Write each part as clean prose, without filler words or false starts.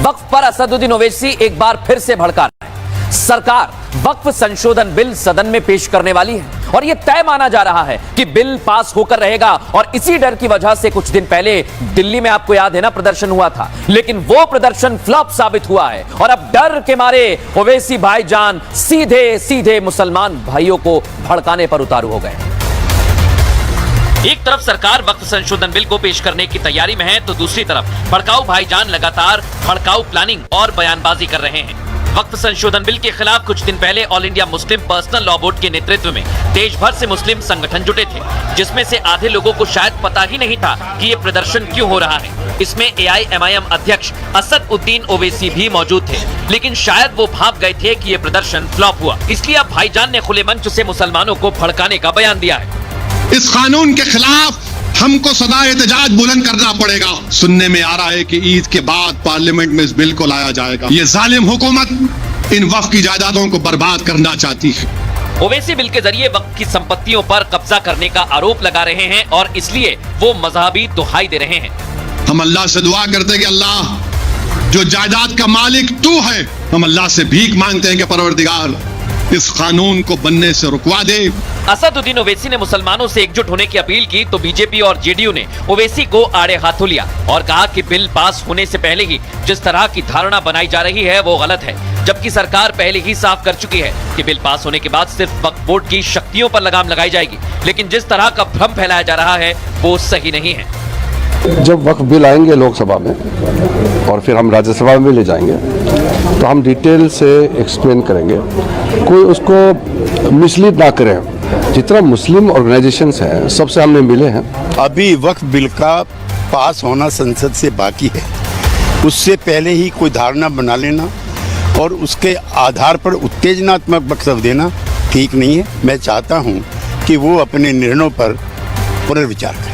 वक्फ पर असदुद्दीन ओवैसी एक बार फिर से भड़का रहे हैं। सरकार वक्फ संशोधन बिल सदन में पेश करने वाली है और यह तय माना जा रहा है कि बिल पास होकर रहेगा। और इसी डर की वजह से कुछ दिन पहले दिल्ली में, आपको याद है ना, प्रदर्शन हुआ था, लेकिन वो प्रदर्शन फ्लॉप साबित हुआ है और अब डर के मारे ओवैसी भाईजान सीधे सीधे मुसलमान भाइयों को भड़काने पर उतारू हो गए। एक तरफ सरकार वक्फ संशोधन बिल को पेश करने की तैयारी में है, तो दूसरी तरफ भड़काऊ भाईजान लगातार भड़काऊ प्लानिंग और बयानबाजी कर रहे हैं। वक्फ संशोधन बिल के खिलाफ कुछ दिन पहले all India Muslim personal law board के नेतृत्व में देश भर से मुस्लिम संगठन जुटे थे, जिसमें से आधे लोगों को शायद पता ही नहीं था कि ये प्रदर्शन क्यों हो रहा है। इसमें AIMIM अध्यक्ष असदुद्दीन ओवैसी भी मौजूद थे, लेकिन शायद वो भाप गए थे कि ये प्रदर्शन फ्लॉप हुआ। इसलिए अब भाईजान ने खुले मंच से मुसलमानों को भड़काने का बयान दिया है। इस कानून के खिलाफ हमको सदा एहतजाज बुलंद करना पड़ेगा। सुनने में आ रहा है कि ईद के बाद पार्लियामेंट में इस बिल को लाया जाएगा। ये जालिम हुकूमत इन वक्फ की जायदादों को बर्बाद करना चाहती है। ओवैसी बिल के जरिए वक्फ की संपत्तियों पर कब्जा करने का आरोप लगा रहे हैं और इसलिए वो मजहबी दुहाई दे रहे हैं। हम अल्लाह से दुआ करते हैं कि अल्लाह, जो जायदाद का मालिक तू है, हम अल्लाह से भीख मांगते हैं कि परवरदिगार इस कानून को बनने से रुकवा दे। असदुद्दीन ओवैसी ने मुसलमानों से एकजुट होने की अपील की, तो बीजेपी और जेडीयू ने ओवैसी को आड़े हाथों लिया और कहा कि बिल पास होने से पहले ही जिस तरह की धारणा बनाई जा रही है वो गलत है, जबकि सरकार पहले ही साफ कर चुकी है कि बिल पास होने के बाद सिर्फ वक्फ बोर्ड की शक्तियों पर लगाम लगाई जाएगी। लेकिन जिस तरह का भ्रम फैलाया जा रहा है वो सही नहीं है। जब वक्फ बिल आएंगे लोकसभा में और फिर हम राज्यसभा में ले जाएंगे तो हम डिटेल से एक्सप्लेन करेंगे, कोई उसको मिसलीड ना करें। जितना मुस्लिम ऑर्गेनाइजेशंस हैं सबसे हमने मिले हैं। अभी वक्फ बिल का पास होना संसद से बाकी है, उससे पहले ही कोई धारणा बना लेना और उसके आधार पर उत्तेजनात्मक वक्तव्य देना ठीक नहीं है। मैं चाहता हूं कि वो अपने निर्णयों पर पुनर्विचार करें।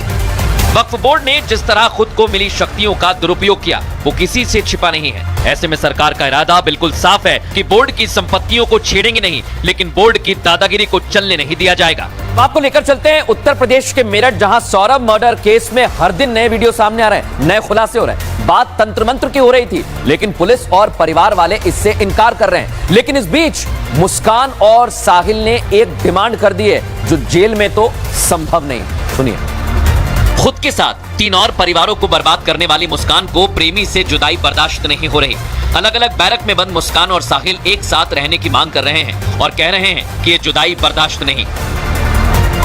वक्फ बोर्ड ने जिस तरह खुद को मिली शक्तियों का दुरुपयोग किया वो किसी से छिपा नहीं है। ऐसे में सरकार का इरादा बिल्कुल साफ है कि बोर्ड की संपत्तियों को छेड़ेंगे नहीं, लेकिन बोर्ड की दादागिरी को चलने नहीं दिया जाएगा। आपको लेकर चलते हैं उत्तर प्रदेश के मेरठ, जहां सौरभ मर्डर केस में हर दिन नए वीडियो सामने आ रहे हैं, नए खुलासे हो रहे हैं। बात तंत्र मंत्र की हो रही थी, लेकिन पुलिस और परिवार वाले इससे इनकार कर रहे हैं। लेकिन इस बीच मुस्कान और साहिल ने एक डिमांड कर दी है जो जेल में तो संभव नहीं। सुनिए। खुद के साथ 3 और परिवारों को बर्बाद करने वाली मुस्कान को प्रेमी से जुदाई बर्दाश्त नहीं हो रही। अलग अलग बैरक में बंद मुस्कान और साहिल एक साथ रहने की मांग कर रहे हैं और कह रहे हैं कि ये जुदाई बर्दाश्त नहीं।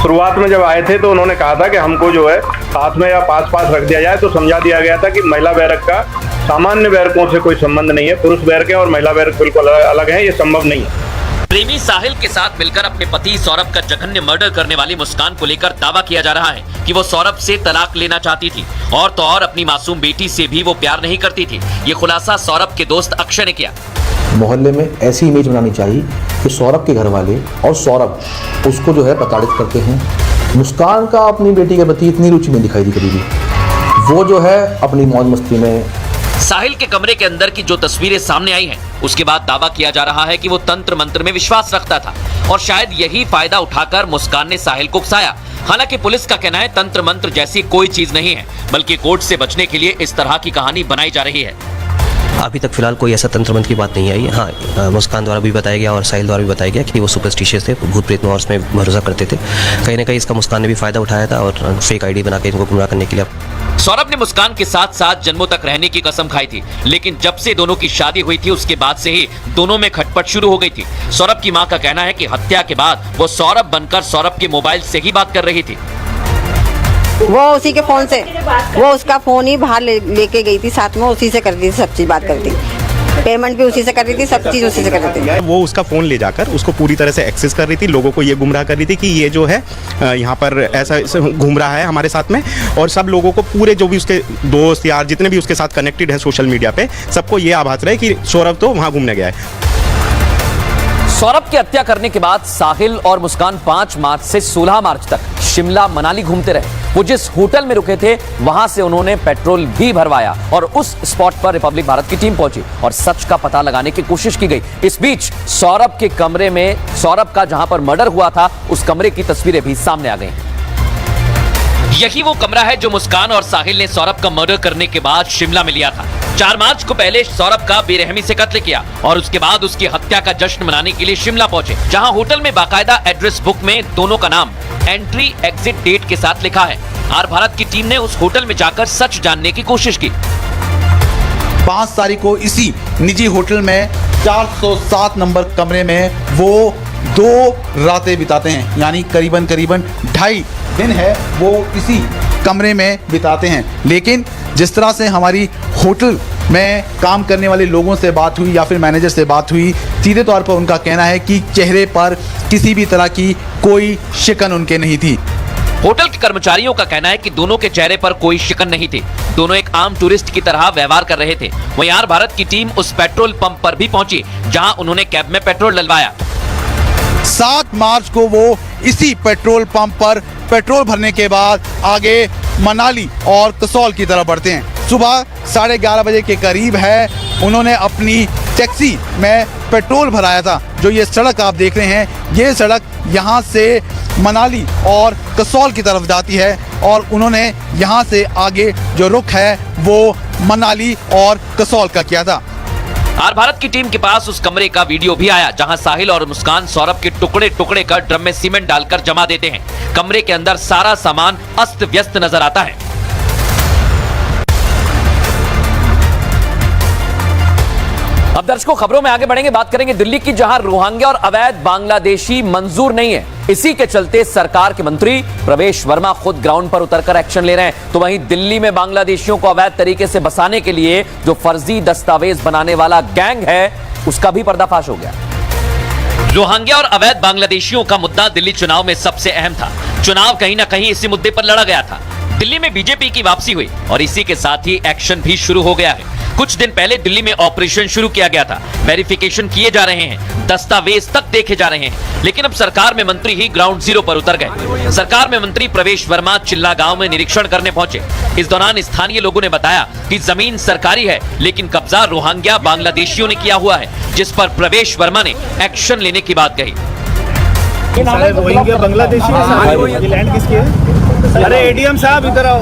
शुरुआत में जब आए थे तो उन्होंने कहा था कि हमको जो है साथ में या पास पास रख दिया जाए, तो समझा दिया गया था कि महिला बैरक का सामान्य बैरकों से कोई संबंध नहीं है। पुरुष बैरकें और महिला बैरक बिल्कुल अलग है, ये संभव नहीं है। प्रेमी साहिल के साथ मिलकर अपने पति सौरभ का जघन्य मर्डर करने वाली मुस्कान को लेकर दावा किया जा रहा है कि वो सौरभ से तलाक लेना चाहती थी और तो और अपनी मासूम बेटी से भी वो प्यार नहीं करती थी। ये खुलासा सौरभ के दोस्त अक्षय ने किया। मोहल्ले में ऐसी इमेज बनानी चाहिए कि सौरभ के घर वाले और सौरभ उसको जो है प्रताड़ित करते हैं। मुस्कान का अपनी बेटी के प्रति इतनी रुचि नहीं दिखाई दी कभी भी। वो जो है अपनी मौज मस्ती में। साहिल के कमरे के अंदर की जो तस्वीरें सामने आई हैं, उसके बाद दावा किया जा रहा है कि वो तंत्र मंत्र में विश्वास रखता था और शायद यही फायदा उठाकर मुस्कान ने साहिल को उकसाया। हालांकि पुलिस का कहना है तंत्र मंत्र जैसी कोई चीज नहीं है, बल्कि कोर्ट से बचने के लिए इस तरह की कहानी बनाई जा रही है। अभी तक फिलहाल कोई ऐसा तंत्र मंत्र की बात नहीं आई। हाँ, मुस्कान द्वारा भी बताया गया और साहिल द्वारा भी बताया गया कि वो सुपरस्टिशियस थे, भूत प्रेत और उसमें भरोसा करते थे। कहीं ना कहीं इसका मुस्कान ने भी फायदा उठाया था और फेक आईडी बना के इनको गुमराह करने के लिए। सौरभ ने मुस्कान के साथ साथ जन्मों तक रहने की कसम खाई थी, लेकिन जब से दोनों की शादी हुई थी उसके बाद से ही दोनों में खटपट शुरू हो गई थी। सौरभ की मां का कहना है कि हत्या के बाद वो सौरभ बनकर सौरभ के मोबाइल से ही बात कर रही थी। वो उसी के फोन से, वो उसका फोन ही बाहर लेके गई थी, साथ में उसी से कर रही थी, सब चीज बात करती, पेमेंट भी उसी से कर रही थी, सब चीज उसी से कर रही थी। वो उसका फोन ले जाकर उसको पूरी तरह से एक्सेस कर रही थी, लोगों को ये गुमराह कर रही थी कि ये जो है यहाँ पर ऐसा घूम रहा है हमारे साथ में, और सब लोगों को, पूरे जो भी उसके दोस्त यार जितने भी उसके साथ कनेक्टेड हैं सोशल मीडिया पे, सबको ये आभास रहे कि सौरभ तो वहाँ घूमने गया है। सौरभ की हत्या करने के बाद साहिल और मुस्कान 5 मार्च से 16 मार्च तक शिमला मनाली घूमते रहे। वो जिस होटल में रुके थे वहां से उन्होंने पेट्रोल भी भरवाया और उस स्पॉट पर रिपब्लिक भारत की टीम पहुंची और सच का पता लगाने की कोशिश की गई। इस बीच सौरभ के कमरे में, सौरभ का जहां पर मर्डर हुआ था, उस कमरे की तस्वीरें भी सामने आ गई। यही वो कमरा है जो मुस्कान और साहिल ने सौरभ का मर्डर करने के बाद शिमला में लिया था। 4 मार्च को पहले सौरभ का बेरहमी से कत्ल किया और उसके बाद उसकी हत्या का जश्न मनाने के लिए शिमला पहुंचे, जहां होटल में बाकायदा एड्रेस बुक में दोनों का नाम एंट्री एग्जिट डेट के साथ लिखा है। आर भारत की टीम ने उस होटल में जाकर सच जानने की कोशिश की। 5 तारीख को इसी निजी होटल में 407 नंबर कमरे में वो 2 रातें बिताते हैं, यानी करीबन 2.5 दिन है वो इसी कमरे में बिताते हैं। लेकिन जिस तरह से हमारी होटल में काम करने वाले लोगों से बात हुई या फिर मैनेजर से बात हुई, सीधे तौर पर उनका कहना है कि चेहरे पर किसी भी तरह की कोई शिकन उनके नहीं थी। होटल के कर्मचारियों का कहना है कि दोनों के चेहरे पर कोई शिकन नहीं थी, दोनों एक आम टूरिस्ट की तरह व्यवहार कर रहे थे। वहीं आर भारत की टीम उस पेट्रोल पंप पर भी पहुंची जहां उन्होंने कैब में पेट्रोल डलवाया। 7 मार्च को वो इसी पेट्रोल पंप पर पेट्रोल भरने के बाद आगे मनाली और कसौल की तरफ बढ़ते हैं। सुबह 11:30 बजे के करीब है उन्होंने अपनी टैक्सी में पेट्रोल भराया था। जो ये सड़क आप देख रहे हैं, ये सड़क यहाँ से मनाली और कसौल की तरफ जाती है और उन्होंने यहाँ से आगे जो रुख है वो मनाली और कसौल का किया था। आर भारत की टीम के पास उस कमरे का वीडियो भी आया जहां साहिल और मुस्कान सौरभ के टुकड़े टुकड़े कर ड्रम में सीमेंट डालकर जमा देते हैं। कमरे के अंदर सारा सामान अस्त व्यस्त नजर आता है। अब दर्शकों, खबरों में आगे बढ़ेंगे, बात करेंगे दिल्ली की, जहां रोहिंग्या और अवैध बांग्लादेशी मंजूर नहीं है। इसी के चलते सरकार के मंत्री प्रवेश वर्मा खुद ग्राउंड पर उतरकर एक्शन ले रहे हैं। तो वहीं दिल्ली में बांग्लादेशियों को अवैध तरीके से बसाने के लिए जो फर्जी दस्तावेज बनाने वाला गैंग है, उसका भी पर्दाफाश हो गया। रोहिंग्या और अवैध बांग्लादेशियों का मुद्दा दिल्ली चुनाव में सबसे अहम था। चुनाव कहीं ना कहीं इसी मुद्दे पर लड़ा गया था। दिल्ली में बीजेपी की वापसी हुई और इसी के साथ ही एक्शन भी शुरू हो गया है। कुछ दिन पहले दिल्ली में ऑपरेशन शुरू किया गया था। वेरिफिकेशन किए जा रहे हैं, दस्तावेज तक देखे जा रहे हैं। लेकिन अब सरकार में मंत्री ही ग्राउंड जीरो पर उतर गए। सरकार में मंत्री प्रवेश वर्मा चिल्ला गांव में निरीक्षण करने पहुंचे। इस दौरान स्थानीय लोगों ने बताया कि जमीन सरकारी है, लेकिन कब्जा रोहिंग्या बांग्लादेशियों ने किया हुआ है, जिस पर प्रवेश वर्मा ने एक्शन लेने की बात कही। रोहिंग्या बांग्लादेशी ये लैंड किसकी है? अरे एडीएम साहब इधर आओ,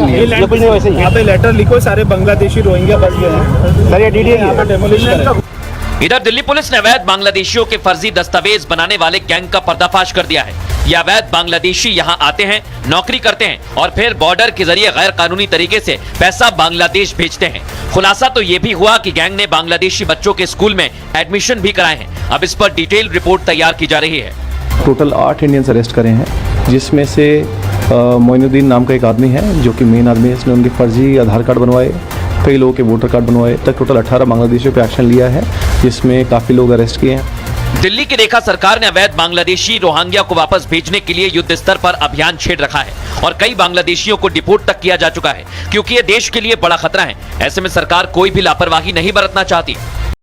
ये लैंड यहाँ पे लेटर लिखो, सारे बांग्लादेशी रोहिंग्या बस गए हैं सर, ये डीडीए यहाँ पे डेमोलिशन करो। इधर दिल्ली पुलिस ने अवैध बांग्लादेशियों के फर्जी दस्तावेज बनाने वाले गैंग का पर्दाफाश कर दिया है। ये अवैध बांग्लादेशी यहाँ आते हैं, नौकरी करते हैं और फिर बॉर्डर के जरिए गैर कानूनी तरीके से पैसा बांग्लादेश भेजते हैं। खुलासा तो ये भी हुआ कि गैंग ने बांग्लादेशी बच्चों के स्कूल में एडमिशन भी कराए हैं। अब इस पर डिटेल रिपोर्ट तैयार की जा रही है। टोटल 8 इंडियंस अरेस्ट करे हैं, जिसमें से मोइनुद्दीन नाम का एक आदमी है जो कि मेन आदमी है। इसने उनके फर्जी आधार कार्ड बनवाए, कई लोगों के वोटर कार्ड बनवाए। तक टोटल 18 बांग्लादेशियों पे एक्शन लिया है, जिसमें काफ़ी लोग अरेस्ट किए हैं। दिल्ली की रेखा सरकार ने अवैध बांग्लादेशी रोहिंग्या को वापस भेजने के लिए युद्ध स्तर पर अभियान छेड़ रखा है और कई बांग्लादेशियों को डिपोर्ट तक किया जा चुका है, क्योंकि ये देश के लिए बड़ा खतरा है। ऐसे में सरकार कोई भी लापरवाही नहीं बरतना चाहती।